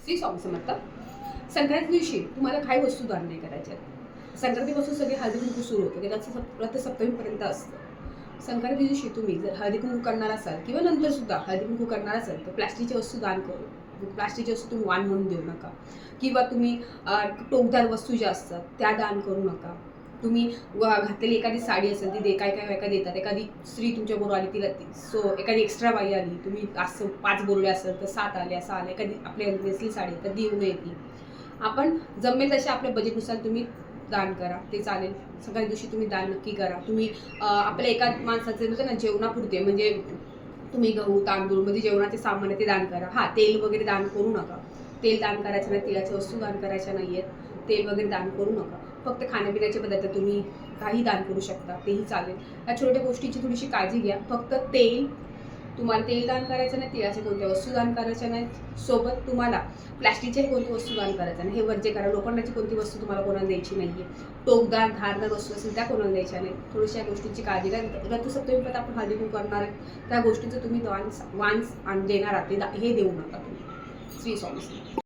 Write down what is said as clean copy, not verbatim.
श्री स्वामी समर्थ. संक्रांती दिवशी तुम्हाला काही वस्तू दान नाही करायच्या. संक्रांतीपासून सगळे हळदी कुंकू सुरू होतं, ते रथसप्तमीपर्यंत असतं. संक्रांती दिवशी तुम्ही जर हळदी कुंकू करणार असाल किंवा नंतर सुद्धा हळदी कुंकू करणार असाल तर प्लास्टिकची वस्तू दान करू. प्लास्टिकची वस्तू तुम्ही वाण म्हणून देऊ नका, किंवा तुम्ही टोकदार वस्तू ज्या असतात त्या दान करू नका. तुम्ही घातलेली एखादी साडी असेल ती काय काय बायका देतात, एखादी स्त्री तुमच्या बरोबर आली तिला एखादी एक्स्ट्रा बाई आली, तुम्ही असं 5 बोलले असेल तर 7 आले, असं आले, एखादी आपल्या नेसली साडी तर देऊ नये ती. आपण जमेल तसे आपल्या बजेटनुसार तुम्ही दान करा, ते चालेल. सगळ्या दिवशी तुम्ही दान नक्की करा. तुम्ही आपल्या एका माणसाचे म्हणजे ना जेवणापुरते, म्हणजे तुम्ही गहू तांदूळ म्हणजे जेवणाचे सामान आहे ते दान करा. हां, तेल वगैरे दान करू नका. तेल दान करायचं नाही, तेलाच्या वस्तू दान करायच्या नाही आहेत, तेल वगैरे दान करू नका. फक्त खाण्यापिण्याचे पदार्थ तुम्ही काही दान करू शकता, तेही चालेल. या छोट्या गोष्टीची थोडीशी काळजी घ्या. फक्त तुम्हाला तेल दान करायचं नाही, तेलाच्या कोणत्या वस्तू दान करायच्या नाहीत. सोबत तुम्हाला प्लॅस्टिकच्याही कोणती वस्तू दान करायच्या नाही, हे वर्ज्य करा. लोखंडाची कोणती वस्तू तुम्हाला कोणाला द्यायची नाही आहे. टोकदार धारदार वस्तू असेल त्या कोणाला द्यायच्या नाही. थोडीशा या गोष्टींची काळजी घ्या. रथसप्तमीपर्यंत आपण हळदी कुंकू करणार आहे, त्या गोष्टीचं तुम्ही वाण देणार आहात हे देऊ नका तुम्ही. श्री स्वामी.